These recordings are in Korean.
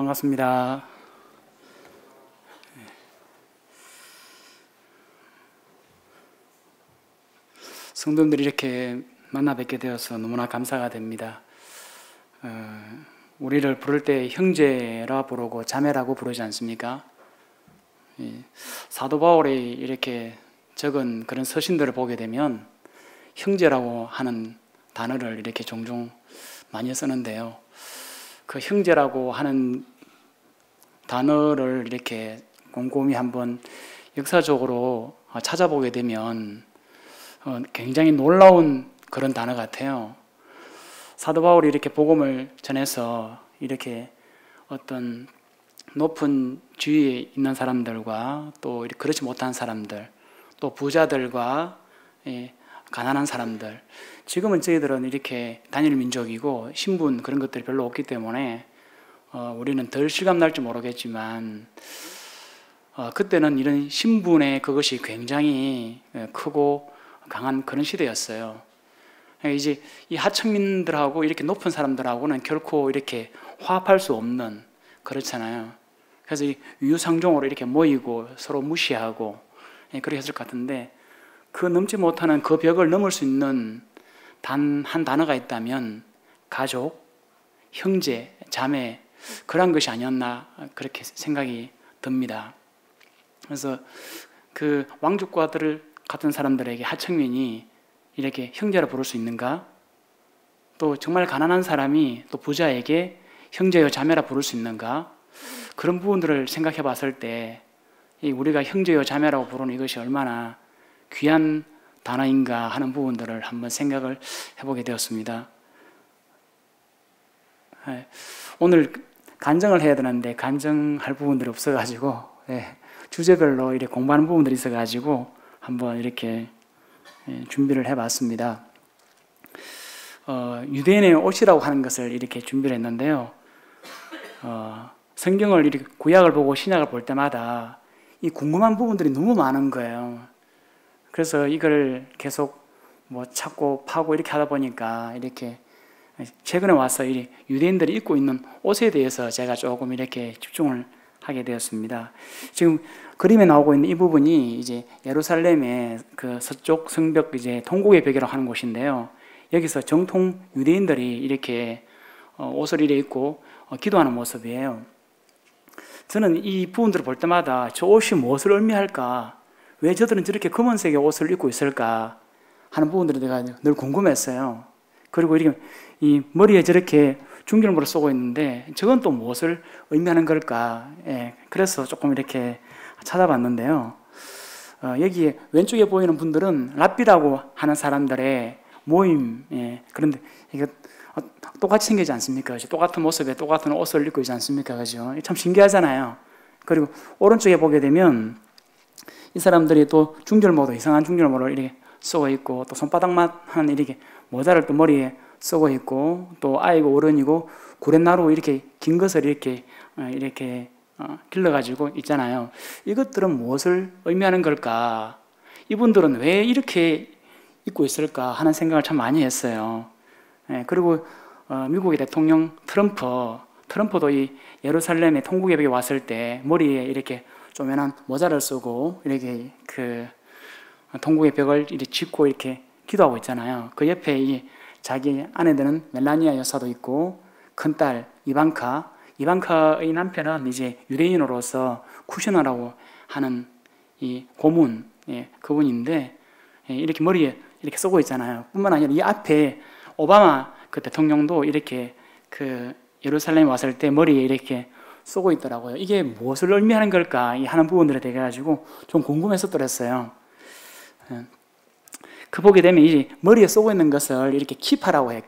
반갑습니다. 성도님들이 이렇게 만나 뵙게 되어서 너무나 감사가 됩니다. 우리를 부를 때 형제라 부르고 자매라고 부르지 않습니까? 사도 바울이 이렇게 적은 그런 서신들을 보게 되면 형제라고 하는 단어를 이렇게 종종 많이 쓰는데요. 그 형제라고 하는 단어를 이렇게 곰곰이 한번 역사적으로 찾아보게 되면 굉장히 놀라운 그런 단어 같아요. 사도 바울이 이렇게 복음을 전해서 이렇게 어떤 높은 지위에 있는 사람들과 또 그렇지 못한 사람들, 또 부자들과 가난한 사람들, 지금은 저희들은 이렇게 단일 민족이고 신분 그런 것들이 별로 없기 때문에 우리는 덜 실감날지 모르겠지만 그때는 이런 신분의 그것이 굉장히 크고 강한 그런 시대였어요. 이제 이 하층민들하고 이렇게 높은 사람들하고는 결코 이렇게 화합할 수 없는, 그렇잖아요. 그래서 유유상종으로 이렇게 모이고 서로 무시하고 그렇게 했을 것 같은데, 그 넘지 못하는 그 벽을 넘을 수 있는 단 한 단어가 있다면 가족, 형제, 자매, 그런 것이 아니었나 그렇게 생각이 듭니다. 그래서 그 왕족과들 같은 사람들에게 하층민이 이렇게 형제라 부를 수 있는가? 또 정말 가난한 사람이 또 부자에게 형제여 자매라 부를 수 있는가? 그런 부분들을 생각해 봤을 때 우리가 형제여 자매라고 부르는 이것이 얼마나 귀한 단어인가 하는 부분들을 한번 생각을 해보게 되었습니다. 오늘 간증을 해야 되는데 간증할 부분들이 없어가지고 주제별로 이렇게 공부하는 부분들이 있어가지고 한번 이렇게 준비를 해봤습니다. 유대인의 옷이라고 하는 것을 이렇게 준비를 했는데요. 성경을 이렇게 구약을 보고 신약을 볼 때마다 이 궁금한 부분들이 너무 많은 거예요. 그래서 이걸 계속 찾고 파고 이렇게 하다 보니까 이렇게 최근에 와서 이 유대인들이 입고 있는 옷에 대해서 제가 조금 이렇게 집중을 하게 되었습니다. 지금 그림에 나오고 있는 이 부분이 이제 예루살렘의 그 서쪽 성벽 이제 통곡의 벽이라고 하는 곳인데요. 여기서 정통 유대인들이 이렇게 옷을 이렇게 입고 기도하는 모습이에요. 저는 이 부분들을 볼 때마다 저 옷이 무엇을 의미할까? 왜 저들은 저렇게 검은색의 옷을 입고 있을까? 하는 부분들이 내가 늘 궁금했어요. 그리고 이렇게 이 머리에 저렇게 중절모를 쏘고 있는데 저건 또 무엇을 의미하는 걸까? 그래서 조금 이렇게 찾아봤는데요. 여기 왼쪽에 보이는 분들은 랍비라고 하는 사람들의 모임, 그런데 이게 똑같이 생기지 않습니까? 똑같은 모습에 똑같은 옷을 입고 있지 않습니까? 그죠? 참 신기하잖아요. 그리고 오른쪽에 보게 되면 이 사람들이 또 중절모도 이상한 중절모를 이렇게 쓰고 있고 또 손바닥만 이렇게 모자를 또 머리에 쓰고 있고 또 아이고 어른이고 구렛나루 이렇게 긴 것을 이렇게 길러가지고 있잖아요. 이것들은 무엇을 의미하는 걸까? 이분들은 왜 이렇게 입고 있을까 하는 생각을 참 많이 했어요. 그리고 미국의 대통령 트럼프도 이 예루살렘의 통곡의 벽에 왔을 때 머리에 이렇게 조그만한 모자를 쓰고 이렇게 그 통곡의 벽을 이렇게 짚고 이렇게 기도하고 있잖아요. 그 옆에 이 자기 아내 되는 멜라니아 여사도 있고 큰딸 이방카의 남편은 이제 유대인으로서 쿠셔너라고 하는 이 고문 그분인데 이렇게 머리에 이렇게 쓰고 있잖아요. 뿐만 아니라 이 앞에 오바마 그 대통령도 이렇게 그 예루살렘에 왔을 때 머리에 이렇게 쓰고 있더라고요. 이게 무엇을 의미하는 걸까 하는 부분들에 대해 가지고 좀 궁금했었더랬어요. 그 보게 되면 이 머리에 쓰고 있는 것을 이렇게 키파라고 해요.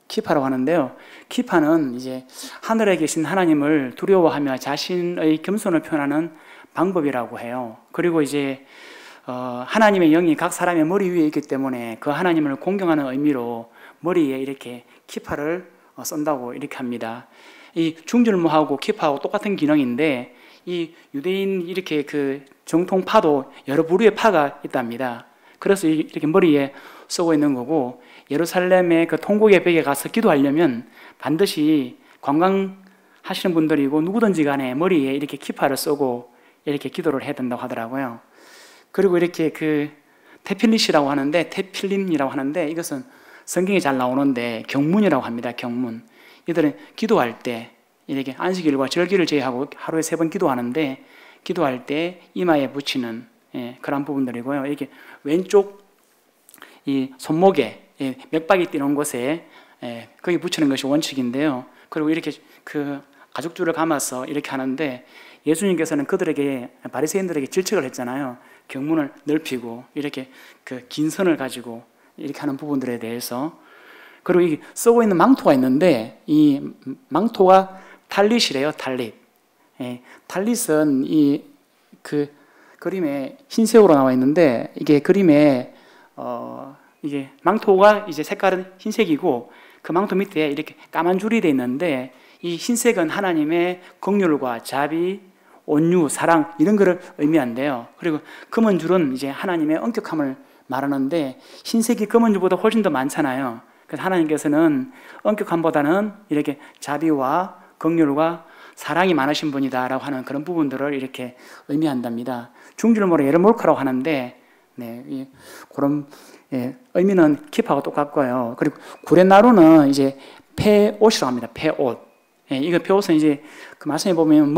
키파라고 하는데요. 키파는 이제 하늘에 계신 하나님을 두려워하며 자신의 겸손을 표현하는 방법이라고 해요. 그리고 이제 하나님의 영이 각 사람의 머리 위에 있기 때문에 그 하나님을 공경하는 의미로 머리에 이렇게 키파를 쓴다고 이렇게 합니다. 이 중절모하고 키파하고 똑같은 기능인데 이 유대인 이렇게 그 정통파도 여러 부류의 파가 있답니다. 그래서 이렇게 머리에 쓰고 있는 거고 예루살렘의 그 통곡의 벽에 가서 기도하려면 반드시 관광하시는 분들이고 누구든지 간에 머리에 이렇게 키파를 쓰고 이렇게 기도를 해야 된다고 하더라고요. 그리고 이렇게 그 테필릿이라고 하는데, 테필린이라고 하는데, 이것은 성경에 잘 나오는데 경문이라고 합니다. 경문. 이들은 기도할 때 이렇게 안식일과 절기를 제외하고 하루에 3번 기도하는데, 기도할 때 이마에 붙이는 그런 부분들이고요. 이렇게 왼쪽 이 손목에 맥박이 뛰는 곳에 거기 붙이는 것이 원칙인데요. 그리고 이렇게 그 가죽줄을 감아서 이렇게 하는데, 예수님께서는 그들에게, 바리새인들에게 질책을 했잖아요. 경문을 넓히고 이렇게 그 긴 선을 가지고 이렇게 하는 부분들에 대해서. 그리고 이 쓰고 있는 망토가 있는데, 이 망토가 탈릿이래요. 탈릿. 탈릿은 이 그 그림에 흰색으로 나와 있는데, 이게 그림에 이게 망토가 이제 색깔은 흰색이고 그 망토 밑에 이렇게 까만 줄이 돼 있는데, 이 흰색은 하나님의 긍휼과 자비, 온유, 사랑 이런 거를 의미한대요. 그리고 검은 줄은 이제 하나님의 엄격함을 말하는데, 흰색이 검은 줄보다 훨씬 더 많잖아요. 그래서 하나님께서는 엄격함보다는 이렇게 자비와 긍휼과 사랑이 많으신 분이다라고 하는 그런 부분들을 이렇게 의미한답니다. 중줄모로 예르몰카라고 하는데, 그런 의미는 키파가 똑같고요. 그리고 구레나루는 이제 폐옷이라고 합니다. 폐옷. 이거 폐옷은 이제 그 말씀에 보면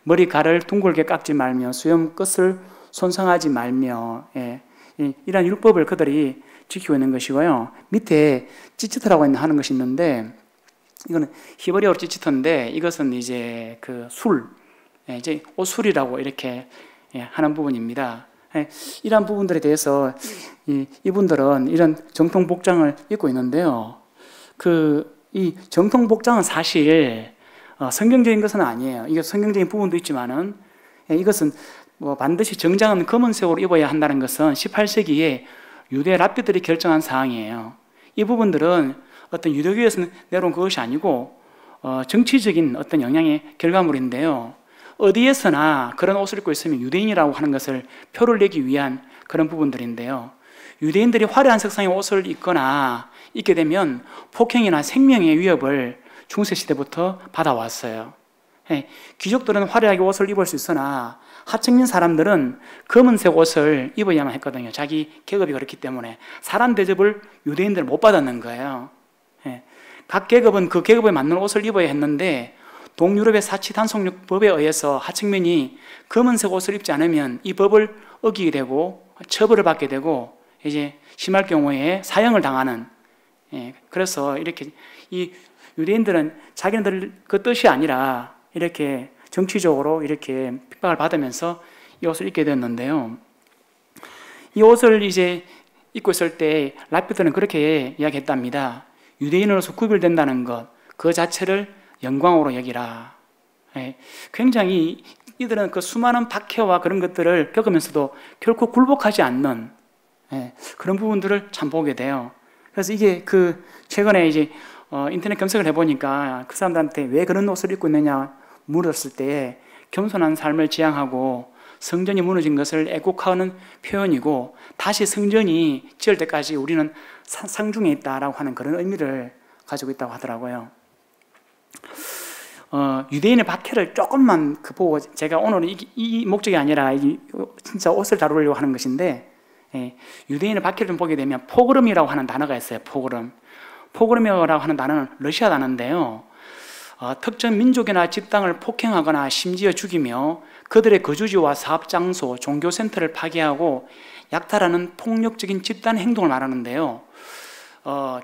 머리가를 둥글게 깎지 말며 수염 끝을 손상하지 말며, 이런 율법을 그들이 지키고 있는 것이고요. 밑에 찌찌트라고 하는 것이 있는데, 이거는 히브리어로 찌찌트인데, 이것은 이제 그 이제 옷술이라고 이렇게 하는 부분입니다. 이런 부분들에 대해서 이분들은 이런 정통 복장을 입고 있는데요. 이 정통 복장은 사실 성경적인 것은 아니에요. 이게 성경적인 부분도 있지만은, 이것은 뭐 반드시 정장은 검은색으로 입어야 한다는 것은 18세기에 유대 랍비들이 결정한 사항이에요. 이 부분들은 어떤 유대교에서 내려온 그것이 아니고 정치적인 어떤 영향의 결과물인데요. 어디에서나 그런 옷을 입고 있으면 유대인이라고 하는 것을 표를 내기 위한 그런 부분들인데요. 유대인들이 화려한 색상의 옷을 입게 되면 폭행이나 생명의 위협을 중세시대부터 받아왔어요. 귀족들은 화려하게 옷을 입을 수 있으나 하층민 사람들은 검은색 옷을 입어야만 했거든요. 자기 계급이 그렇기 때문에 사람 대접을 유대인들은 못 받았는 거예요. 각 계급은 그 계급에 맞는 옷을 입어야 했는데, 동유럽의 사치단속법에 의해서 하층민이 검은색 옷을 입지 않으면 이 법을 어기게 되고 처벌을 받게 되고, 이제 심할 경우에 사형을 당하는, 그래서 이렇게 이 유대인들은 자기네들 그 뜻이 아니라 이렇게 정치적으로 이렇게 핍박을 받으면서 이 옷을 입게 되었는데요. 이 옷을 이제 입고 있을 때 랍비들은 그렇게 이야기했답니다. 유대인으로서 구별된다는 것, 그 자체를 영광으로 여기라. 굉장히 이들은 그 수많은 박해와 그런 것들을 겪으면서도 결코 굴복하지 않는 그런 부분들을 참 보게 돼요. 그래서 이게 최근에 이제 인터넷 검색을 해보니까 그 사람들한테 왜 그런 옷을 입고 있느냐 물었을 때, 겸손한 삶을 지향하고 성전이 무너진 것을 애국하는 표현이고, 다시 성전이 지을 때까지 우리는 상중에 있다라고 하는 그런 의미를 가지고 있다고 하더라고요. 유대인의 박해를 조금만 보고, 제가 오늘은 이 목적이 아니라 진짜 옷을 다루려고 하는 것인데, 유대인의 박해를 좀 보게 되면 포그름이라고 하는 단어가 있어요. 포그름이라고 하는 단어는 러시아 단어인데요. 특정 민족이나 집단을 폭행하거나 심지어 죽이며 그들의 거주지와 사업장소, 종교센터를 파괴하고 약탈하는 폭력적인 집단 행동을 말하는데요.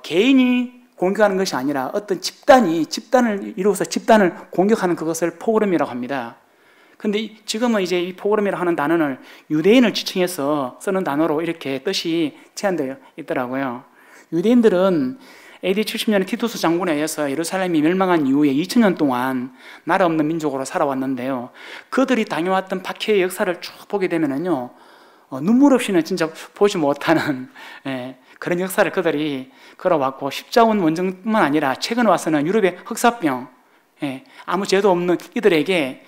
개인이 공격하는 것이 아니라 어떤 집단을 이루어서 집단을 공격하는 그것을 포그름이라고 합니다. 근데 지금은 이제 이 포그름이라고 하는 단어를 유대인을 지칭해서 쓰는 단어로 이렇게 뜻이 제한되어 있더라고요. 유대인들은 AD 70년에 티투스 장군에 의해서 예루살렘이 멸망한 이후에 2000년 동안 나라 없는 민족으로 살아왔는데요. 그들이 당해왔던 박해의 역사를 쭉 보게 되면은요, 눈물 없이는 진짜 보지 못하는 그런 역사를 그들이 걸어왔고, 십자군 원정뿐만 아니라 최근에 와서는 유럽의 흑사병, 아무 죄도 없는 이들에게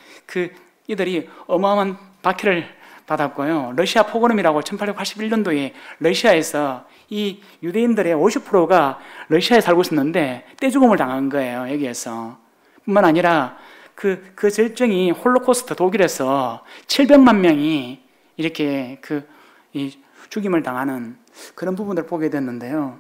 이들이 어마어마한 박해를 받았고요. 러시아 포그름이라고 1881년도에 러시아에서 이 유대인들의 50%가 러시아에 살고 있었는데 떼죽음을 당한 거예요. 여기에서. 뿐만 아니라 그 절정이 홀로코스트 독일에서 700만 명이 이렇게 이 죽임을 당하는 그런 부분들을 보게 됐는데요.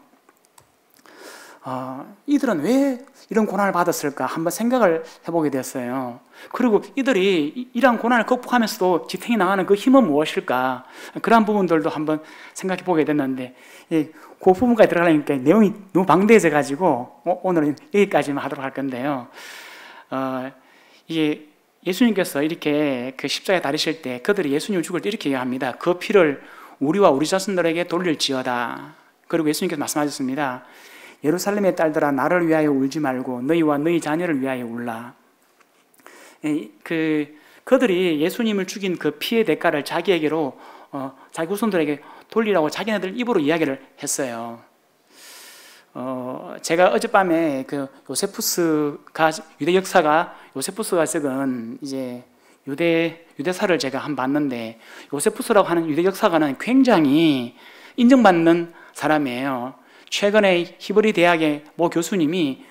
이들은 왜 이런 고난을 받았을까 한번 생각을 해보게 됐어요. 그리고 이들이 이러한 고난을 극복하면서도 지탱해 나가는 그 힘은 무엇일까? 그러한 부분들도 한번 생각해 보게 됐는데 그 부분까지 들어가려니까 내용이 너무 방대해져 가지고 오늘은 여기까지만 하도록 할 건데요. 이게 예수님께서 이렇게 그 십자가에 달리실 때 그들이 예수님을 죽을 때 이렇게 얘기합니다. 그 피를 우리와 우리 자손들에게 돌릴지어다. 그리고 예수님께서 말씀하셨습니다. 예루살렘의 딸들아 나를 위하여 울지 말고 너희와 너희 자녀를 위하여 울라. 그들이 예수님을 죽인 그 피의 대가를 자기에게로 자기 후손들에게 돌리라고 자기네들 입으로 이야기를 했어요. 제가 어젯밤에 그 요세푸스가 유대 역사가 요세푸스가 적은 이제 유대사를 제가 한번 봤는데 요세푸스라고 하는 유대 역사가는 굉장히 인정받는 사람이에요. 최근에 히브리 대학의 모 교수님이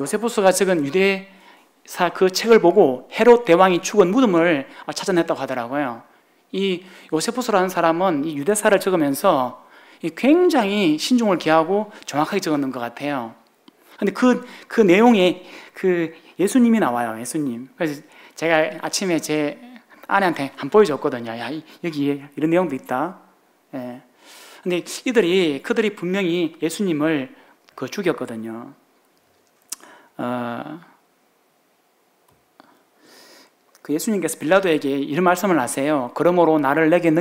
요세푸스가 적은 유대사 그 책을 보고 헤롯 대왕이 죽은 무덤을 찾아냈다고 하더라고요. 이 요세푸스라는 사람은 이 유대사를 적으면서 굉장히 신중을 기하고 정확하게 적었는 것 같아요. 근데 그 내용에 예수님이 나와요. 예수님. 그래서 제가 아침에 제 아내한테 한 보여줬거든요. 야, 여기 이런 내용도 있다. 예. 근데 그들이 분명히 예수님을 죽였거든요. 예수님께서 빌라도에게 이런 말씀을 하세요. 그러므로 나를 내게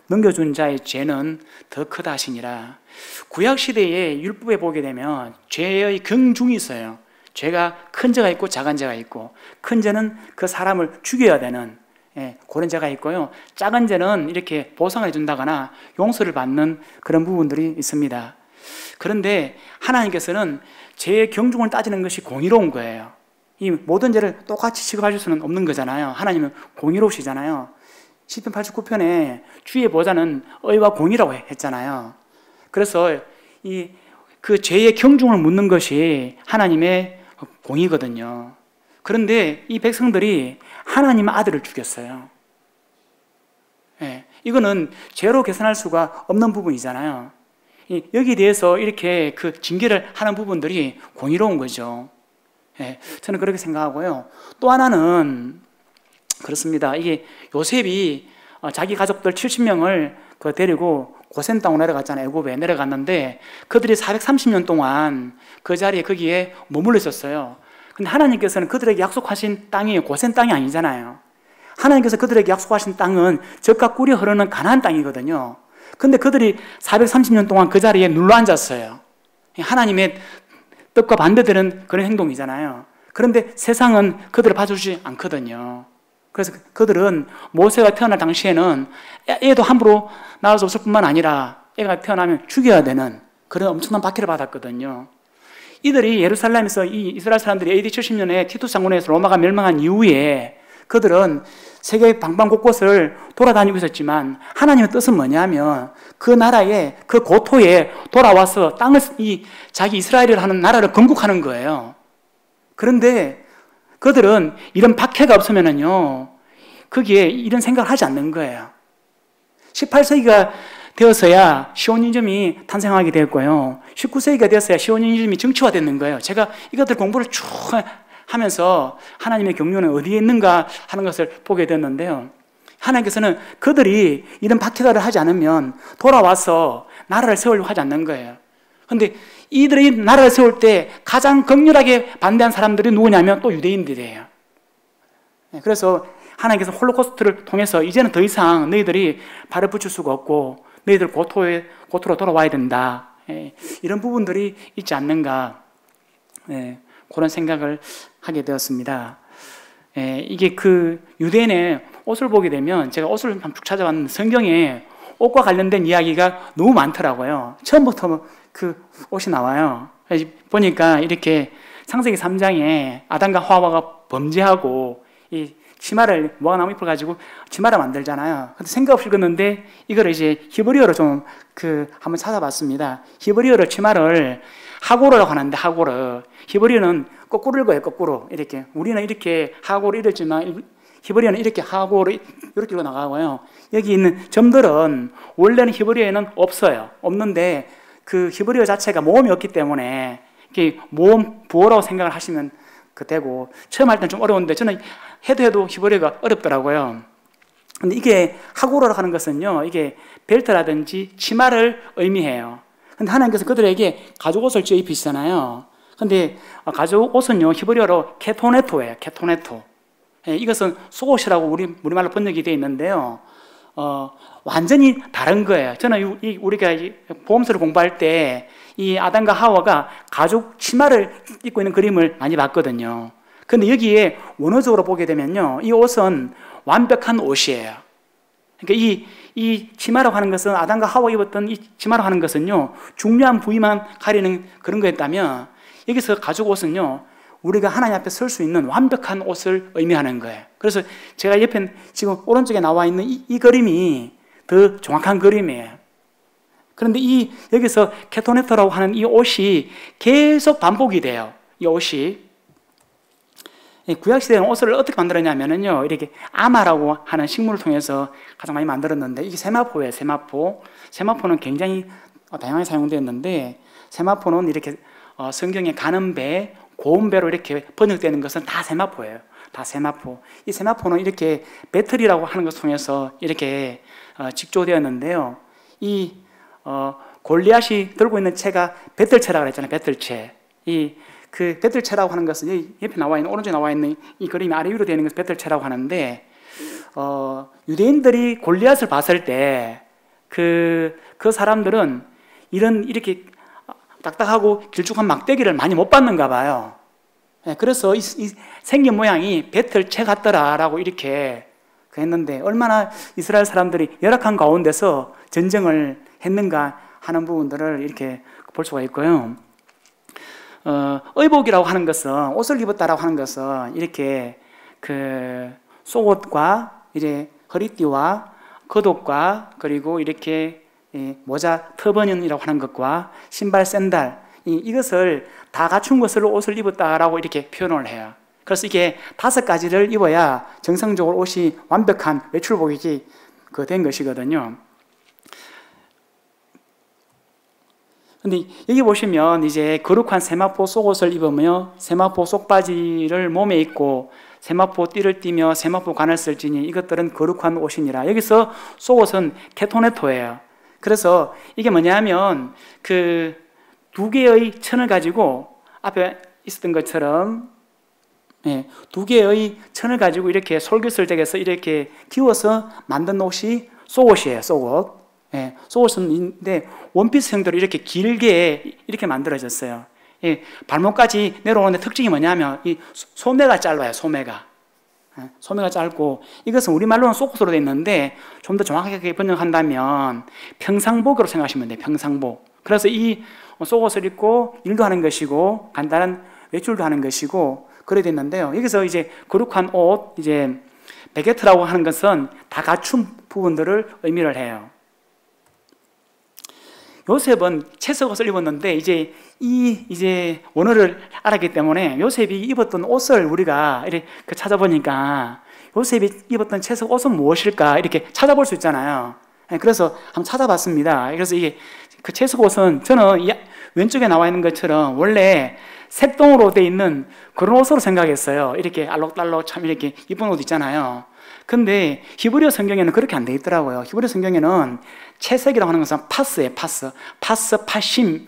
넘겨준 자의 죄는 더 크다 하시니라. 구약시대의 율법에 보게 되면 죄의 경중이 있어요. 죄가 큰 죄가 있고 작은 죄가 있고, 큰 죄는 그 사람을 죽여야 되는 그런 죄가 있고요. 작은 죄는 이렇게 보상을 해준다거나 용서를 받는 그런 부분들이 있습니다. 그런데 하나님께서는 죄의 경중을 따지는 것이 공의로운 거예요. 이 모든 죄를 똑같이 취급하실 수는 없는 거잖아요. 하나님은 공의로우시잖아요. 시편 89편에 주의 보좌는 의와 공의라고 했잖아요. 그래서 그 죄의 경중을 묻는 것이 하나님의 공의거든요. 그런데 이 백성들이 하나님 아들을 죽였어요. 이거는 죄로 계산할 수가 없는 부분이잖아요. 여기에 대해서 이렇게 징계를 하는 부분들이 공의로운 거죠. 저는 그렇게 생각하고요. 또 하나는 그렇습니다. 이게 요셉이 자기 가족들 70명을 데리고 고센 땅으로 내려갔잖아요. 애굽에 내려갔는데 그들이 430년 동안 그 자리에 거기에 머물러 있었어요. 근데 하나님께서는 그들에게 약속하신 땅이 고센 땅이 아니잖아요. 하나님께서 그들에게 약속하신 땅은 젖과 꿀이 흐르는 가나안 땅이거든요. 근데 그들이 430년 동안 그 자리에 눌러 앉았어요. 하나님의 뜻과 반대되는 그런 행동이잖아요. 그런데 세상은 그들을 봐주지 않거든요. 그래서 그들은 모세가 태어날 당시에는 애도 함부로 낳을 수 없을 뿐만 아니라 애가 태어나면 죽여야 되는 그런 엄청난 박해를 받았거든요. 이들이 예루살렘에서 이 이스라엘 사람들이 AD 70년에 티투스 장군에서 로마가 멸망한 이후에 그들은 세계 방방 곳곳을 돌아다니고 있었지만 하나님의 뜻은 뭐냐면 그 나라에 그 고토에 돌아와서 자기 이스라엘을 하는 나라를 건국하는 거예요. 그런데 그들은 이런 박해가 없으면은요 거기에 이런 생각을 하지 않는 거예요. 18세기가 되어서야 시오니즘이 탄생하게 되었고요. 19세기가 되어서야 시오니즘이 정치화되는 거예요. 제가 이것들 공부를 쭉 하면서 하나님의 경륜은 어디에 있는가 하는 것을 보게 됐는데요. 하나님께서는 그들이 이런 박해가를 하지 않으면 돌아와서 나라를 세우려고 하지 않는 거예요. 그런데 이들이 나라를 세울 때 가장 극렬하게 반대한 사람들이 누구냐면 또 유대인들이에요. 그래서 하나님께서 홀로코스트를 통해서 이제는 더 이상 너희들이 발을 붙일 수가 없고 너희들 고토로 돌아와야 된다. 이런 부분들이 있지 않는가. 그런 생각을 하게 되었습니다. 이게 유대인의 옷을 보게 되면 제가 옷을 한번 쭉 찾아봤는데 성경에 옷과 관련된 이야기가 너무 많더라고요. 처음부터 옷이 나와요. 보니까 이렇게 창세기 3장에 아담과 하와가 범죄하고 이 치마를 무화과나무 잎을 가지고 치마를 만들잖아요. 근데 생각 없이 읽었는데 이걸 이제 히브리어로 좀 한번 찾아봤습니다. 히브리어로 치마를 하고르라고 하는데 하고르. 히브리어는 거꾸로 읽어요. 거꾸로 이렇게. 우리는 이렇게 하고르 읽었지만 히브리어는 이렇게 하고르 이렇게 읽어 나가고요. 여기 있는 점들은 원래는 히브리어에는 없어요. 없는데 그 히브리어 자체가 모음이 없기 때문에 이게 모음 부호라고 생각을 하시면 되고, 처음 할 때는 좀 어려운데 저는 해도 히브리어가 어렵더라고요. 근데 이게 하고르라고 하는 것은요, 이게 벨트라든지 치마를 의미해요. 근데 하나님께서 그들에게 가죽 옷을 쥐어 입히시잖아요. 근데 가죽 옷은요, 히브리어로 케토네토예요. 케토네토. 이것은 속옷이라고 우리말로 번역이 되어 있는데요. 완전히 다른 거예요. 저는 우리가 보험서를 공부할 때 이 아담과 하와가 가죽 치마를 입고 있는 그림을 많이 봤거든요. 근데 여기에 원어적으로 보게 되면요, 이 옷은 완벽한 옷이에요. 그러니까 이 치마라고 하는 것은, 아담과 하와 입었던 이 치마라고 하는 것은요, 중요한 부위만 가리는 그런 거였다면, 여기서 가죽 옷은요, 우리가 하나님 앞에 설 수 있는 완벽한 옷을 의미하는 거예요. 그래서 제가 옆에 지금 오른쪽에 나와 있는 이 그림이 더 정확한 그림이에요. 그런데 여기서 케토네토라고 하는 이 옷이 계속 반복이 돼요. 이 옷이. 구약시대는 옷을 어떻게 만들었냐면요, 이렇게 아마라고 하는 식물을 통해서 가장 많이 만들었는데, 이게 세마포예요. 세마포. 세마포는 굉장히 다양하게 사용되었는데, 세마포는 이렇게 성경에 가는 배, 고운 배로 이렇게 번역되는 것은 다 세마포예요. 다 세마포. 이 세마포는 이렇게 배틀이라고 하는 것을 통해서 이렇게 직조되었는데요. 골리앗이 들고 있는 채가 배틀채라고 그랬잖아요. 배틀채. 그 배틀채라고 하는 것은 옆에 나와 있는, 오른쪽에 나와 있는 이 그림이 아래 위로 되어 있는 것을 배틀채라고 하는데, 유대인들이 골리앗을 봤을 때 그 사람들은 이렇게 딱딱하고 길쭉한 막대기를 많이 못 받는가 봐요. 그래서 이 생긴 모양이 배틀채 같더라라고 이렇게 했는데, 얼마나 이스라엘 사람들이 열악한 가운데서 전쟁을 했는가 하는 부분들을 이렇게 볼 수가 있고요. 의복이라고 하는 것은, 옷을 입었다라고 하는 것은 이렇게 속옷과 이제 허리띠와 겉옷과 그리고 이렇게 모자, 터버년이라고 하는 것과 신발, 샌들, 이것을 다 갖춘 것으로 옷을 입었다라고 이렇게 표현을 해요. 그래서 이게 5가지를 입어야 정상적으로 옷이 완벽한 외출복이 된 것이거든요. 근데 여기 보시면 이제 거룩한 세마포 속옷을 입으며 세마포 속바지를 몸에 입고 세마포 띠를 띠며 세마포 관을 쓸지니 이것들은 거룩한 옷이니라. 여기서 속옷은 케토네토예요. 그래서 이게 뭐냐면 2개의 천을 가지고 앞에 있었던 것처럼 2개의 천을 가지고 이렇게 솔깃을댁에서 이렇게 기워서 만든 옷이 속옷이에요. 속옷. 속옷인데 원피스 형태로 이렇게 길게 이렇게 만들어졌어요. 발목까지 내려오는데 특징이 뭐냐면 이 소매가 짧아요. 소매가 짧고, 이것은 우리말로는 속옷으로 되어 있는데 좀 더 정확하게 번역한다면 평상복으로 생각하시면 돼요. 평상복. 그래서 이 속옷을 입고 일도 하는 것이고 간단한 외출도 하는 것이고 그래 됐는데요. 여기서 이제 거룩한 옷, 이제 베게트라고 하는 것은 다 갖춘 부분들을 의미를 해요. 요셉은 채석옷을 입었는데 이제 원어를 알았기 때문에 요셉이 입었던 옷을 우리가 이렇게 찾아보니까 요셉이 입었던 채석 옷은 무엇일까 이렇게 찾아볼 수 있잖아요. 그래서 한번 찾아봤습니다. 그래서 이게 그 채석 옷은 저는 왼쪽에 나와 있는 것처럼 원래 색동으로 되어 있는 그런 옷으로 생각했어요. 이렇게 알록달록 참 이렇게 이쁜 옷 있잖아요. 근데 히브리어 성경에는 그렇게 안 되어 있더라고요. 히브리어 성경에는 채색이라고 하는 것은 파스예요. 파스, 파심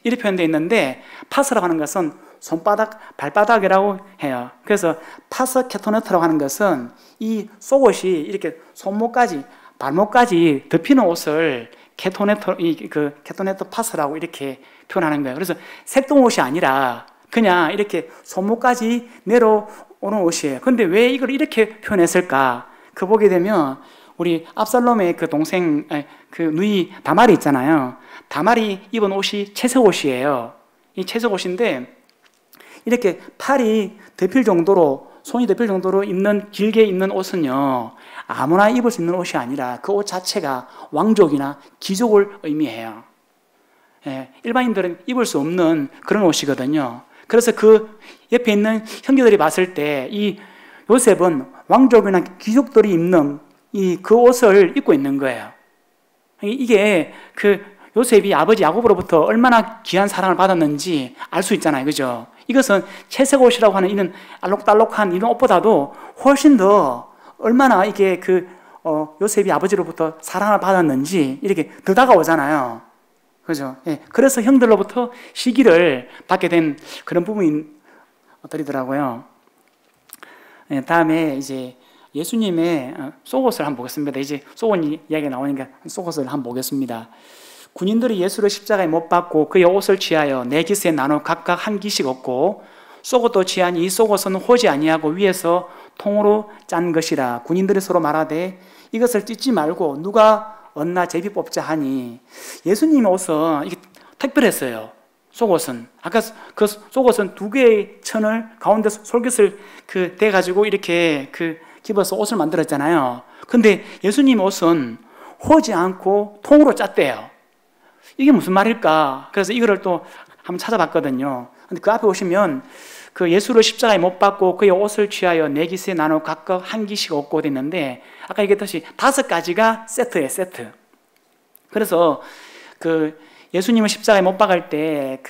이렇게 표현되어 있는데, 파스라고 하는 것은 손바닥, 발바닥이라고 해요. 그래서 파스 케토네트라고 하는 것은 이 속옷이 이렇게 손목까지, 발목까지 덮이는 옷을 케토네트 파스라고 이렇게 표현하는 거예요. 그래서 색동옷이 아니라 그냥 이렇게 손목까지 내려오는 옷이에요. 근데 왜 이걸 이렇게 표현했을까? 보게 되면 우리 압살롬의 동생, 누이 다말이 있잖아요. 다말이 입은 옷이 채색옷이에요. 이 채색옷인데 이렇게 팔이 덮일 정도로 손이 덮일 정도로 길게 입는 옷은요, 아무나 입을 수 있는 옷이 아니라 그 옷 자체가 왕족이나 귀족을 의미해요. 예, 일반인들은 입을 수 없는 그런 옷이거든요. 그래서 그 옆에 있는 형제들이 봤을 때 이 요셉은 왕족이나 귀족들이 입는 그 옷을 입고 있는 거예요. 이게 그 요셉이 아버지 야곱으로부터 얼마나 귀한 사랑을 받았는지 알 수 있잖아요. 그죠? 이것은 채색 옷이라고 하는 이런 알록달록한 이런 옷보다도 훨씬 더 얼마나 이게 요셉이 아버지로부터 사랑을 받았는지 이렇게 더 다가오잖아요. 그죠? 예. 그래서 형들로부터 시기를 받게 된 그런 부분이 어떠리더라고요. 예, 다음에 이제 예수님의 속옷을 한번 보겠습니다. 이제 속옷 이야기가 나오니까 속옷을 한번 보겠습니다. 군인들이 예수를 십자가에 못 박고 그의 옷을 취하여 네 깃에 나눠 각각 한 기씩 얻고 속옷도 취하니 이 속옷은 호지 아니하고 위에서 통으로 짠 것이라. 군인들이 서로 말하되 이것을 찢지 말고 누가 얻나 제비 뽑자 하니, 예수님의 옷은 이게 특별했어요. 속옷은 아까 그 속옷은 두 개의 천을 가운데 솔깃을 대가지고 이렇게 집어서 옷을 만들었잖아요. 근데 예수님 옷은 호지 않고 통으로 짰대요. 이게 무슨 말일까? 그래서 이거를 또 한번 찾아봤거든요. 근데 그 앞에 오시면 그 예수를 십자가에 못 박고 그의 옷을 취하여 네 깃에 나눠 각각 한 기씩 얻고 됐는데, 아까 얘기했듯이 5가지가 세트예요, 세트. 그래서 예수님을 십자가에 못 박을 때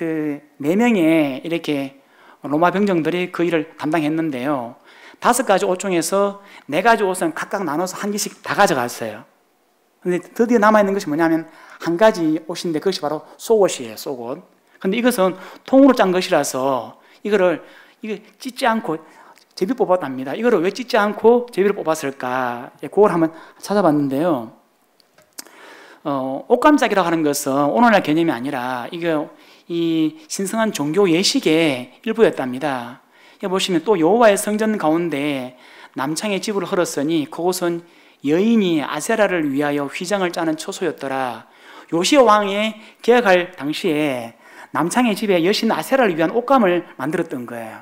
4명의 이렇게 로마 병정들이 그 일을 담당했는데요. 5가지 옷 중에서 4가지 옷은 각각 나눠서 한 개씩 다 가져갔어요. 근데 드디어 남아있는 것이 뭐냐면 한 가지 옷인데 그것이 바로 속옷이에요, 속옷. 근데 이것은 통으로 짠 것이라서 이거 찢지 않고 제비 뽑았답니다. 이거를 왜 찢지 않고 제비를 뽑았을까? 그걸 한번 찾아봤는데요. 옷감짝이라고 하는 것은 오늘날 개념이 아니라 이 신성한 종교 예식의 일부였답니다. 여기 보시면 또 여호와의 성전 가운데 남창의 집을 헐었으니 그곳은 여인이 아세라를 위하여 휘장을 짜는 처소였더라. 요시야 왕이 개혁할 당시에 남창의 집에 여신 아세라를 위한 옷감을 만들었던 거예요.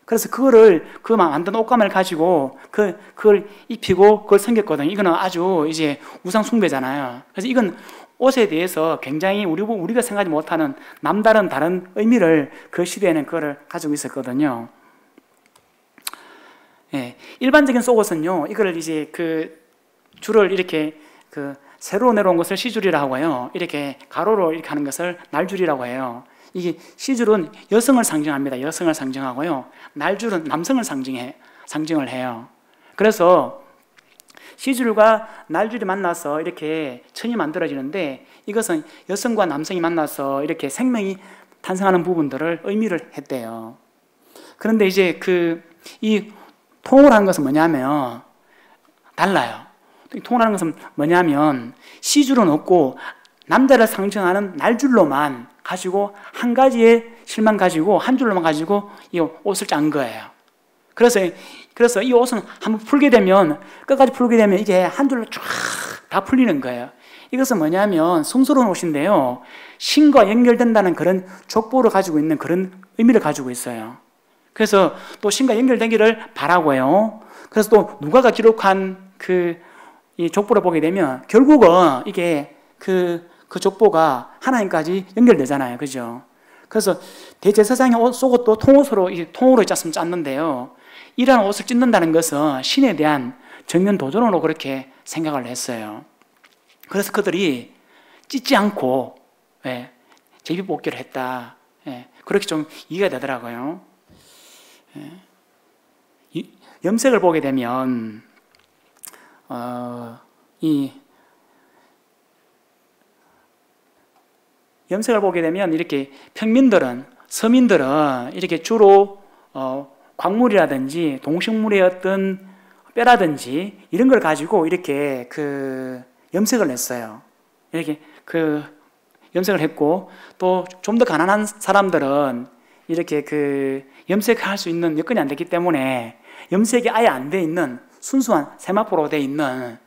그래서 그 만든 옷감을 가지고 그걸 입히고 그걸 섬겼거든요. 이거는 아주 이제 우상 숭배잖아요. 그래서 이건 옷에 대해서 굉장히 우리가 생각하지 못하는 남다른 다른 의미를 그 시대에는 그거를 가지고 있었거든요. 예, 일반적인 속옷은요, 이거를 이제 줄을 이렇게 세로 내려온 것을 시줄이라고 하고요. 이렇게 가로로 이렇게 하는 것을 날줄이라고 해요. 이게 시줄은 여성을 상징합니다. 여성을 상징하고요. 날줄은 남성을 상징을 해요. 그래서 시줄과 날줄이 만나서 이렇게 천이 만들어지는데, 이것은 여성과 남성이 만나서 이렇게 생명이 탄생하는 부분들을 의미를 했대요. 그런데 이제 이 통을 한 것은 뭐냐면 달라요. 통이라는 것은 뭐냐면 시줄은 없고 남자를 상징하는 날줄로만 가지고 한 가지의 실만 가지고 한 줄로만 가지고 이 옷을 짠 거예요. 그래서 이 옷은 한번 풀게 되면 끝까지 풀게 되면 이게 한 줄로 쫙 다 풀리는 거예요. 이것은 뭐냐면 성스러운 옷인데요, 신과 연결된다는 그런 족보를 가지고 있는 그런 의미를 가지고 있어요. 그래서 또 신과 연결되기를 바라고요. 그래서 또 누가가 기록한 이 족보를 보게 되면 결국은 이게 그 족보가 하나님까지 연결되잖아요. 그죠? 그래서 대제사장의 속옷도 통으로 짰는데요. 이러한 옷을 찢는다는 것은 신에 대한 정면 도전으로 그렇게 생각을 했어요. 그래서 그들이 찢지 않고 제비 뽑기를 했다. 그렇게 좀 이해가 되더라고요. 염색을 보게 되면 이렇게 서민들은 이렇게 주로 광물이라든지 동식물의 어떤 뼈라든지 이런 걸 가지고 이렇게 염색을 했어요. 이렇게 염색을 했고, 또 좀 더 가난한 사람들은 이렇게 염색할 수 있는 여건이 안 됐기 때문에 염색이 아예 안 돼 있는 순수한 세마포로 돼 있는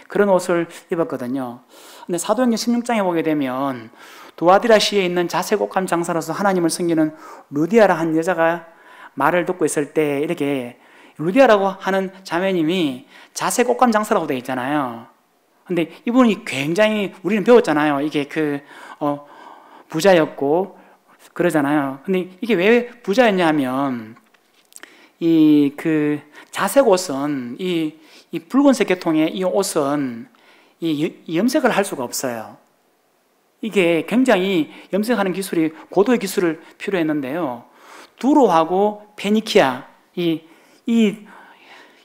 그런 옷을 입었거든요. 근데 사도행전 16장에 보게 되면 두아디라 시에 있는 자색 옷감 장사로서 하나님을 섬기는 루디아라 한 여자가 말을 듣고 있을 때 이렇게 루디아라고 하는 자매님이 자색 옷감 장사라고 되어 있잖아요. 근데 이분이 굉장히 우리는 배웠잖아요. 이게 부자였고 그러잖아요. 근데 이게 왜 부자였냐 하면 자색 옷은 이 붉은색 계통의 이 옷은 염색을 할 수가 없어요. 이게 굉장히 염색하는 기술이 고도의 기술을 필요했는데요. 두로하고 페니키아,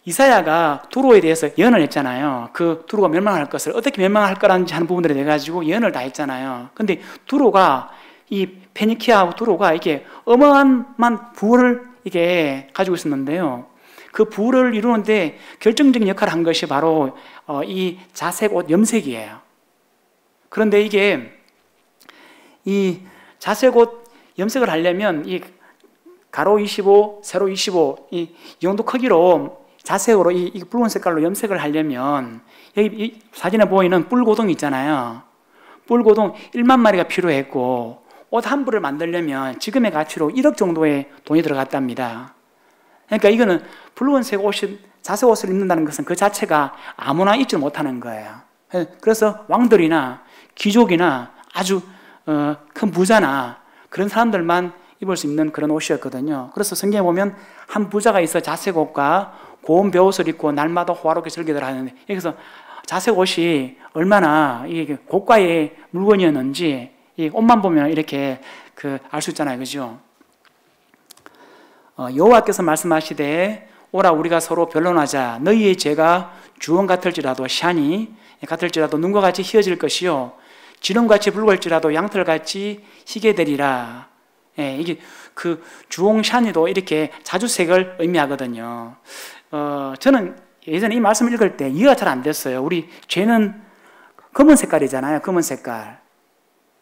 이사야가 두로에 대해서 예언을 했잖아요. 그 두로가 멸망할 것을 어떻게 멸망할 거라는지 하는 부분들에 대해 가지고 예언을 다 했잖아요. 근데 두로가 이 페니키아하고 두로가 이게 어마어마한 부를 이게 가지고 있었는데요. 그 부를 이루는데 결정적인 역할을 한 것이 바로 이 자색 옷 염색이에요. 그런데 이게 이 자색 옷 염색을 하려면 이 가로 25, 세로 25 이 정도 크기로 자색으로 이 붉은 색깔로 염색을 하려면 여기 이 사진에 보이는 뿔고동 있잖아요. 뿔고동 1만 마리가 필요했고 옷 한 부를 만들려면 지금의 가치로 1억 정도의 돈이 들어갔답니다. 그러니까 이거는 붉은색 옷이 자색 옷을 입는다는 것은 그 자체가 아무나 입지 못하는 거예요. 그래서 왕들이나 귀족이나 아주 큰 부자나 그런 사람들만 입을 수 있는 그런 옷이었거든요. 그래서 성경에 보면 한 부자가 있어 자색 옷과 고운 베옷을 입고 날마다 호화롭게 즐기더라 하는데 여기서 자색 옷이 얼마나 이게 고가의 물건이었는지 이 옷만 보면 이렇게 알 수 있잖아요, 그죠? 여호와께서 말씀하시되 오라 우리가 서로 변론하자. 너희의 죄가 주홍 같을지라도 샤니 같을지라도 눈과 같이 희어질 것이요 지름같이 붉을지라도 양털같이 희게 되리라. 예, 이게 주홍 샤니도 이렇게 자주색을 의미하거든요. 저는 예전에 이 말씀을 읽을 때 이해가 잘 안 됐어요. 우리 죄는 검은 색깔이잖아요. 검은 색깔.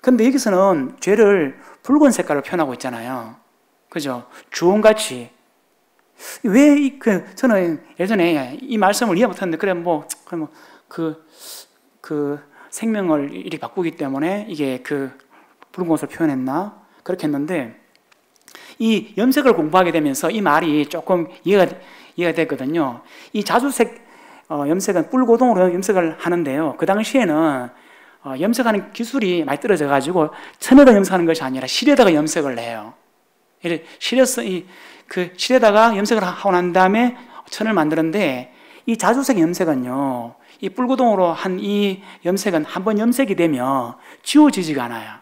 근데 여기서는 죄를 붉은 색깔로 표현하고 있잖아요. 그죠? 주홍같이. 왜 저는 예전에 이 말씀을 이해 못했는데, 생명을 이렇게 바꾸기 때문에 이게 붉은 것을 표현했나? 그렇게 했는데, 이 염색을 공부하게 되면서 이 말이 조금 이해가 됐거든요. 이 자주색 염색은 뿔고동으로 염색을 하는데요. 그 당시에는 염색하는 기술이 많이 떨어져가지고 천에다 염색하는 것이 아니라 실에다가 염색을 해요. 실에다가 염색을 하고 난 다음에 천을 만드는데 이 자주색 염색은요, 이 뿔고동으로 한 이 염색은 한번 염색이 되면 지워지지가 않아요.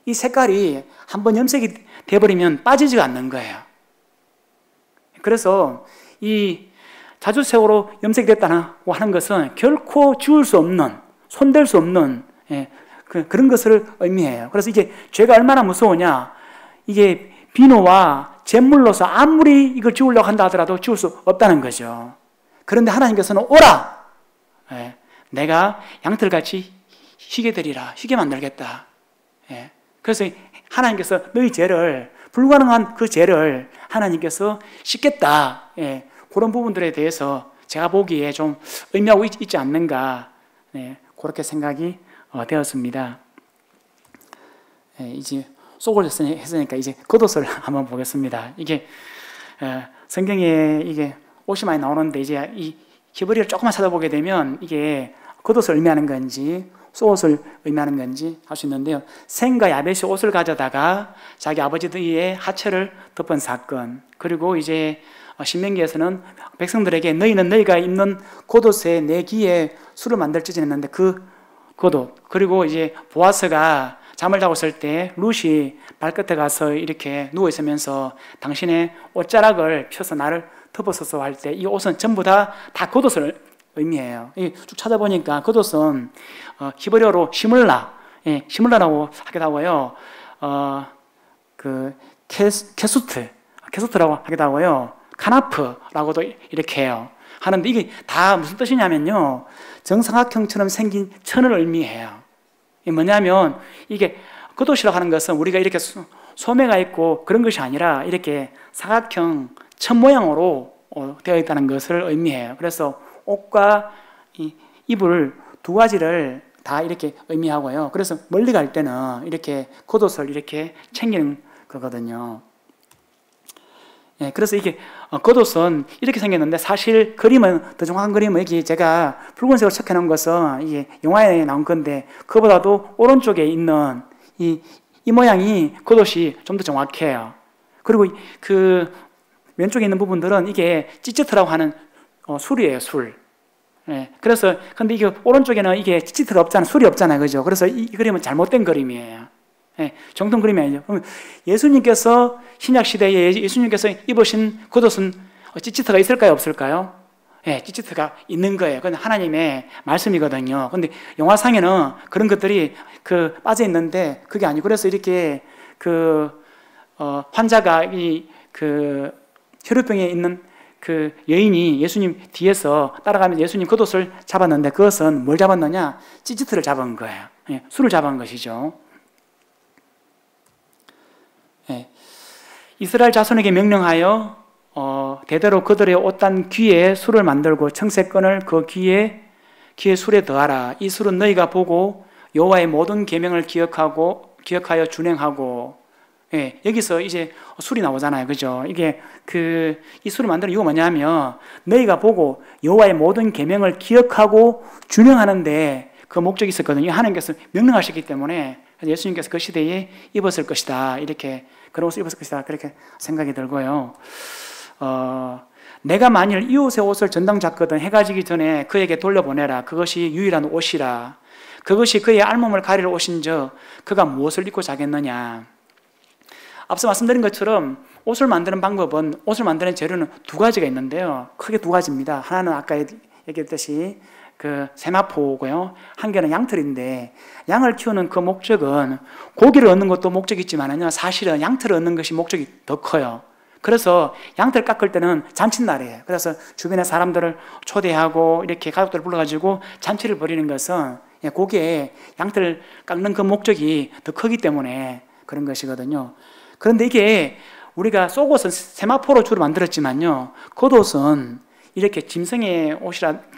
이 색깔이 한번 염색이 돼버리면 빠지지가 않는 거예요. 그래서 이 자주색으로 염색이 됐다고 하는 것은 결코 지울 수 없는, 손댈 수 없는 그런 것을 의미해요. 그래서 이게 죄가 얼마나 무서우냐, 이게 비누와 잿물로서 아무리 이걸 지우려고 한다 하더라도 지울 수 없다는 거죠. 그런데 하나님께서는 오라! 내가 양털같이 희게 되리라. 희게 만들겠다. 그래서 하나님께서 너희 죄를, 불가능한 그 죄를 하나님께서 씻겠다. 그런 부분들에 대해서 제가 보기에 좀 의미하고 있지 않는가. 그렇게 생각이 되었습니다. 이제 속을 했으니까 이제 겉옷을 한번 보겠습니다. 이게 성경에 이게 옷이 많이 나오는데 이제 이 히브리어를 조금만 찾아보게 되면 이게 겉옷을 의미하는 건지 속옷을 의미하는 건지 알 수 있는데요. 셈과 야벳이 옷을 가져다가 자기 아버지의 하체를 덮은 사건, 그리고 이제 신명기에서는 백성들에게 너희는 너희가 입는 겉옷에 내 귀에 술을 만들지는 했는데 그 겉옷, 그리고 이제 보아스가 잠을 자고 있을 때 룻이 발끝에 가서 이렇게 누워 있으면서 당신의 옷자락을 펴서 나를 덮었어서 할 때 이 옷은 전부 다 겉옷을 의미해요. 쭉 찾아보니까 겉옷은 히브리어로 시물라, 시물라라고 하기도 하고요. 케수트라고 하기도 하고요. 카나프라고도 이렇게 해요. 하는데 이게 다 무슨 뜻이냐면요, 정사각형처럼 생긴 천을 의미해요. 이게 뭐냐면 이게 겉옷이라고 하는 것은 우리가 이렇게 소매가 있고 그런 것이 아니라 이렇게 사각형 천 모양으로 되어 있다는 것을 의미해요. 그래서 옷과 이불 두 가지를 다 이렇게 의미하고요. 그래서 멀리 갈 때는 이렇게 겉옷을 이렇게 챙기는 거거든요. 예, 그래서 이게 겉옷은 이렇게 생겼는데 사실 그림은 더 정확한 그림은 여기 제가 붉은색으로 척해놓은 것은 이게 영화에 나온 건데 그보다도 오른쪽에 있는 이 모양이 겉옷이 좀 더 정확해요. 그리고 그 왼쪽에 있는 부분들은 이게 찌찌트라고 하는 술이에요, 술. 예, 그래서 근데 이게 오른쪽에는 이게 찌찌트가 없잖아요, 술이 없잖아요, 그죠? 그래서 이 그림은 잘못된 그림이에요. 예, 정통 그림이 아니죠. 그럼 예수님께서 신약 시대에 예수님께서 입으신 겉옷은 찌찌트가 있을까요, 없을까요? 예, 찌찌트가 있는 거예요. 그건 하나님의 말씀이거든요. 근데 영화상에는 그런 것들이 빠져 있는데 그게 아니고 그래서 이렇게 환자가 혈우병에 있는 여인이 예수님 뒤에서 따라가면서 예수님 겉옷을 잡았는데 그것은 뭘 잡았느냐? 찌찌트를 잡은 거예요. 예, 술을 잡은 것이죠. 예, 이스라엘 자손에게 명령하여 대대로 그들의 옷단 귀에 술을 만들고 청색건을 그 귀에 술에 더하라. 이 술은 너희가 보고 여호와의 모든 계명을 기억하여 준행하고. 예, 여기서 이제 술이 나오잖아요, 그죠? 이게 이 술을 만드는 이유가 뭐냐면 너희가 보고 여호와의 모든 계명을 기억하고 준행하는데 그 목적이 있었거든요. 하나님께서 명령하셨기 때문에 예수님께서 그 시대에 입었을 것이다. 이렇게 그런 옷을 입었을 것이다. 그렇게 생각이 들고요. 내가 만일 이웃의 옷을 전당 잤거든 해가 지기 전에 그에게 돌려보내라. 그것이 유일한 옷이라. 그것이 그의 알몸을 가릴 옷인즉 그가 무엇을 입고 자겠느냐. 앞서 말씀드린 것처럼 옷을 만드는 방법은 옷을 만드는 재료는 두 가지가 있는데요. 크게 두 가지입니다. 하나는 아까 얘기했듯이 세마포고요. 한 개는 양털인데 양을 키우는 그 목적은 고기를 얻는 것도 목적이 있지만요. 사실은 양털을 얻는 것이 목적이 더 커요. 그래서 양털 깎을 때는 잔칫날이에요. 그래서 주변에 사람들을 초대하고 이렇게 가족들을 불러가지고 잔치를 벌이는 것은 고기에 양털 깎는 그 목적이 더 크기 때문에 그런 것이거든요. 그런데 이게 우리가 속옷은 세마포로 주로 만들었지만요. 겉옷은 이렇게 짐승의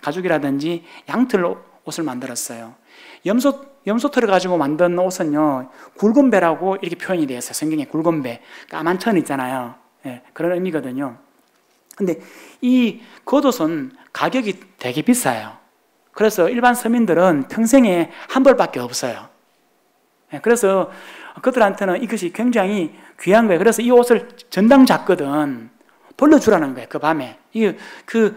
가죽이라든지 양털 옷을 만들었어요. 염소털을 가지고 만든 옷은요, 굵은 배라고 이렇게 표현이 되어 있어요. 성경에 굵은 배, 까만 천 있잖아요. 예, 그런 의미거든요. 근데 이 겉옷은 가격이 되게 비싸요. 그래서 일반 서민들은 평생에 한 벌밖에 없어요. 예, 그래서 그들한테는 이것이 굉장히 귀한 거예요. 그래서 이 옷을 전당 잤거든 돌려주라는 거예요. 그 밤에.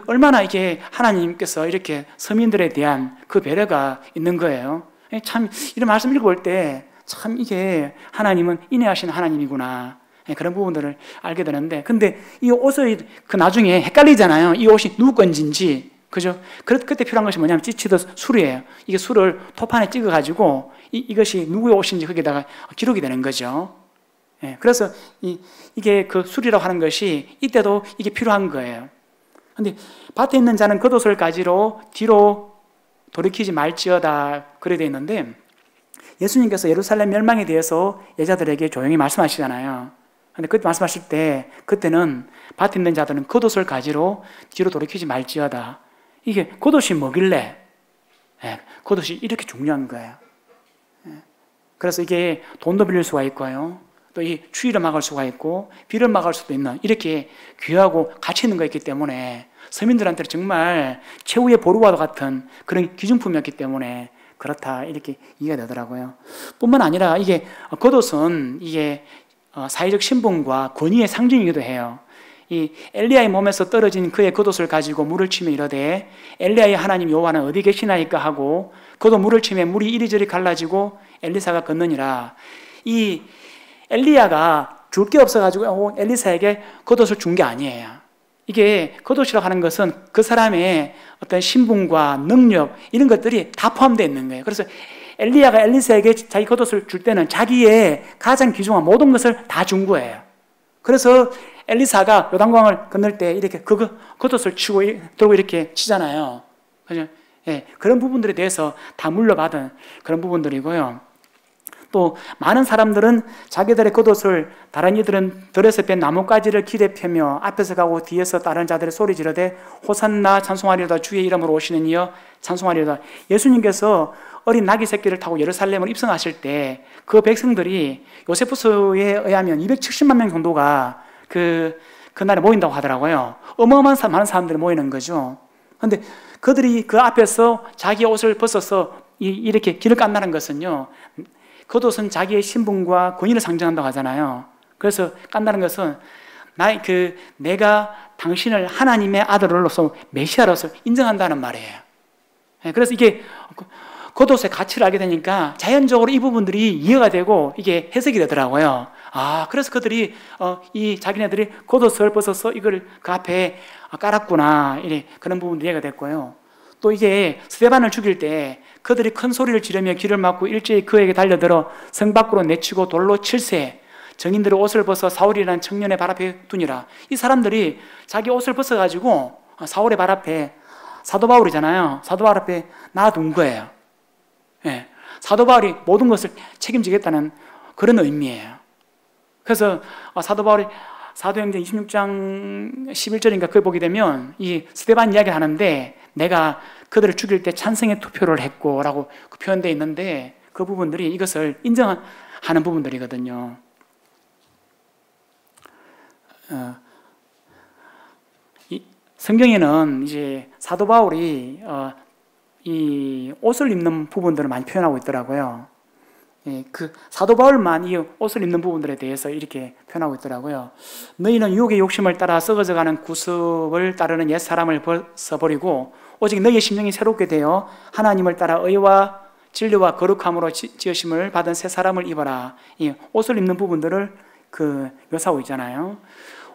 얼마나 이게 하나님께서 이렇게 서민들에 대한 그 배려가 있는 거예요. 참, 이런 말씀 읽어볼 때 참 이게 하나님은 인내하시는 하나님이구나. 그런 부분들을 알게 되는데, 근데 이 옷의 나중에 헷갈리잖아요. 이 옷이 누구 건지인지. 그죠? 그때 필요한 것이 뭐냐면 찌치듯 술이에요. 이게 술을 토판에 찍어가지고 이것이 누구의 옷인지 거기다가 기록이 되는 거죠. 예, 그래서 이게 그 술이라고 하는 것이 이때도 이게 필요한 거예요. 근데 밭에 있는 자는 겉옷을 가지러 뒤로 돌이키지 말지어다 그래 되어 있는데 예수님께서 예루살렘 멸망에 대해서 여자들에게 조용히 말씀하시잖아요. 근데 그때 말씀하실 때 그때는 밭에 있는 자들은 겉옷을 가지러 뒤로 돌이키지 말지어다. 이게 겉옷이 뭐길래? 예, 겉옷이 이렇게 중요한 거예요. 예, 그래서 이게 돈도 빌릴 수가 있고요. 또 이 추위를 막을 수가 있고 비를 막을 수도 있는 이렇게 귀하고 가치 있는 거 있기 때문에 서민들한테는 정말 최후의 보루와도 같은 그런 기중품이었기 때문에 그렇다 이렇게 이해가 되더라고요. 뿐만 아니라 이게 겉옷은 이게 사회적 신분과 권위의 상징이기도 해요. 이 엘리야의 몸에서 떨어진 그의 겉옷을 가지고 물을 치며 이르되 엘리야의 하나님 여호와는 어디 계시나이까 하고 그도 물을 치며 물이 이리저리 갈라지고 엘리사가 걷느니라. 이 엘리야가 줄 게 없어가지고 엘리사에게 겉옷을 준 게 아니에요. 이게 겉옷이라고 하는 것은 그 사람의 어떤 신분과 능력 이런 것들이 다 포함되어 있는 거예요. 그래서 엘리야가 엘리사에게 자기 겉옷을 줄 때는 자기의 가장 귀중한 모든 것을 다 준 거예요. 그래서 엘리사가 요단강을 건널 때 이렇게 그 겉옷을 들고 이렇게 치잖아요. 그죠? 예, 그런 부분들에 대해서 다 물려받은 그런 부분들이고요. 또 많은 사람들은 자기들의 겉옷을 다른 이들은 들에서 뺀 나뭇가지를 길에 펴며 앞에서 가고 뒤에서 다른 자들의 소리 지르되 호산나 찬송하리로다 주의 이름으로 오시는 이여 찬송하리로다. 예수님께서 어린 나귀 새끼를 타고 예루살렘을 입성하실 때 그 백성들이 요세푸스에 의하면 270만 명 정도가 그 그날에 모인다고 하더라고요. 어마어마한 많은 사람들이 모이는 거죠. 그런데 그들이 그 앞에서 자기 옷을 벗어서 이렇게 길을 깐다는 것은요, 겉옷은 자기의 신분과 권위를 상징한다고 하잖아요. 그래서 깐다는 것은 내가 당신을 하나님의 아들로서 메시아로서 인정한다는 말이에요. 그래서 이게 겉옷의 가치를 알게 되니까 자연적으로 이 부분들이 이해가 되고 이게 해석이 되더라고요. 그래서 그들이 이 자기네들이 겉옷을 벗어서 이걸 그 앞에 깔았구나, 이래 그런 부분도 이해가 됐고요. 또 이게 스데반을 죽일 때 그들이 큰 소리를 지르며 귀를 막고 일제히 그에게 달려들어 성 밖으로 내치고 돌로 칠세, 정인들의 옷을 벗어 사울이라는 청년의 발 앞에 두니라. 이 사람들이 자기 옷을 벗어가지고 사울의 발 앞에, 사도 바울이잖아요, 사도 바울 앞에 놔둔 거예요. 예, 사도 바울이 모든 것을 책임지겠다는 그런 의미예요. 그래서 사도 바울이 사도행전 26장 11절인가 그걸 보게 되면 이 스데반 이야기를 하는데, 내가 그들을 죽일 때 찬성의 투표를 했고 라고 표현되어 있는데, 그 부분들이 이것을 인정하는 부분들이거든요. 성경에는 이제 사도 바울이 이 옷을 입는 부분들을 많이 표현하고 있더라고요. 그 사도 바울만 이 옷을 입는 부분들에 대해서 이렇게 표현하고 있더라고요. 너희는 유혹의 욕심을 따라 썩어져가는 구습을 따르는 옛사람을 벗어버리고 오직 너희의 심령이 새롭게 되어 하나님을 따라 의와 진리와 거룩함으로 지으심을 받은 새 사람을 입어라. 이 옷을 입는 부분들을 묘사하고 있잖아요.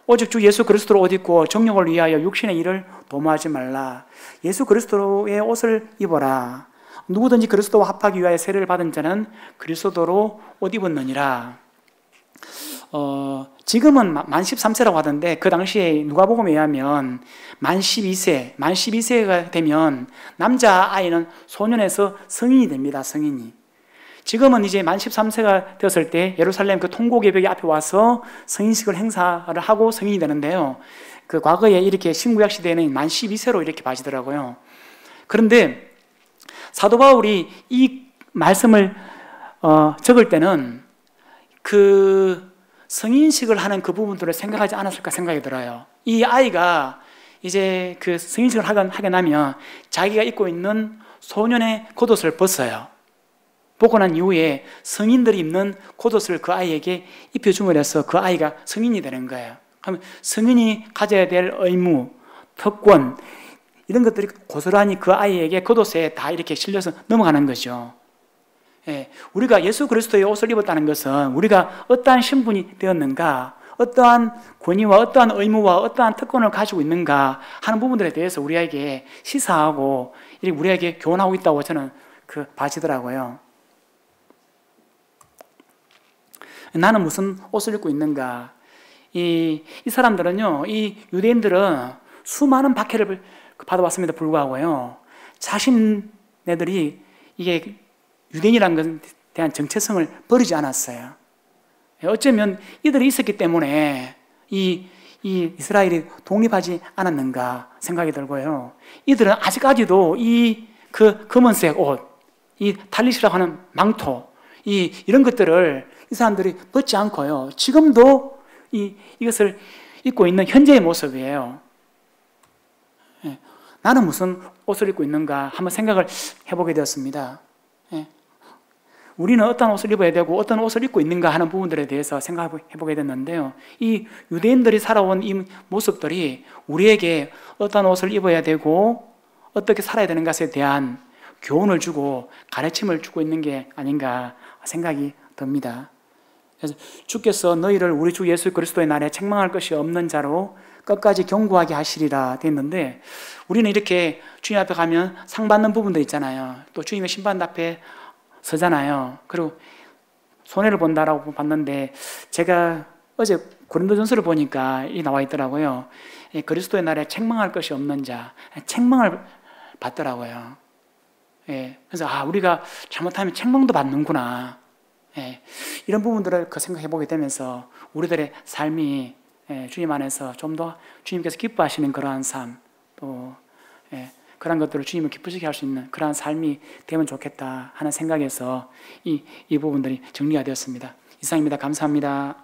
오직 주 예수 그리스도로 옷 입고 정욕을 위하여 육신의 일을 도모하지 말라. 예수 그리스도의 옷을 입어라. 누구든지 그리스도와 합하기 위하여 세례를 받은 자는 그리스도로 옷 입었느니라. 지금은 만 13세라고 하던데, 그 당시에 누가복음에 의하면 만 12세가 되면 남자아이는 소년에서 성인이 됩니다. 성인이. 지금은 이제 만 13세가 되었을 때 예루살렘 그 통곡예배기 앞에 와서 성인식을 행사를 하고 성인이 되는데요. 그 과거에 이렇게 신구약 시대에는 만 12세로 이렇게 봐지더라고요. 그런데 사도 바울이 이 말씀을 적을 때는 그 성인식을 하는 그 부분들을 생각하지 않았을까 생각이 들어요. 이 아이가 이제 그 성인식을 하게 나면 자기가 입고 있는 소년의 겉옷을 벗어요. 벗고 난 이후에 성인들이 입는 겉옷을 그 아이에게 입혀줌으로 해서 그 아이가 성인이 되는 거예요. 그러면 성인이 가져야 될 의무, 특권, 이런 것들이 고스란히 그 아이에게 겉옷에 다 이렇게 실려서 넘어가는 거죠. 예, 우리가 예수 그리스도의 옷을 입었다는 것은 우리가 어떠한 신분이 되었는가, 어떠한 권위와 어떠한 의무와 어떠한 특권을 가지고 있는가 하는 부분들에 대해서 우리에게 시사하고 우리에게 교훈하고 있다고 저는 봐지더라고요. 나는 무슨 옷을 입고 있는가? 이 사람들은요, 이 유대인들은 수많은 박해를 받아왔음에도 불구하고요, 자신네들이 이게 유대인이라는 것에 대한 정체성을 버리지 않았어요. 어쩌면 이들이 있었기 때문에 이 이스라엘이 독립하지 않았는가 생각이 들고요. 이들은 아직까지도 그 검은색 옷, 이 탈릿이라고 하는 망토, 이런 것들을 이 사람들이 벗지 않고요, 지금도 이것을 입고 있는 현재의 모습이에요. 나는 무슨 옷을 입고 있는가 한번 생각을 해보게 되었습니다. 우리는 어떤 옷을 입어야 되고 어떤 옷을 입고 있는가 하는 부분들에 대해서 생각해보게 됐는데요, 이 유대인들이 살아온 이 모습들이 우리에게 어떤 옷을 입어야 되고 어떻게 살아야 되는 것에 대한 교훈을 주고 가르침을 주고 있는 게 아닌가 생각이 듭니다. 그래서 주께서 너희를 우리 주 예수 그리스도의 날에 책망할 것이 없는 자로 끝까지 경고하게 하시리라 됐는데, 우리는 이렇게 주님 앞에 가면 상 받는 부분도 있잖아요. 또 주님의 심판 앞에 서잖아요. 그리고 손해를 본다라고 봤는데, 제가 어제 고린도전서를 보니까 이 나와 있더라고요. 그리스도의 날에 책망할 것이 없는 자, 책망을 받더라고요. 그래서 우리가 잘못하면 책망도 받는구나. 이런 부분들을 생각해 보게 되면서 우리들의 삶이 주님 안에서 좀 더 주님께서 기뻐하시는 그러한 삶, 또 그런 것들을 주님을 기쁘시게 할 수 있는 그러한 삶이 되면 좋겠다 하는 생각에서 이 부분들이 정리가 되었습니다. 이상입니다. 감사합니다.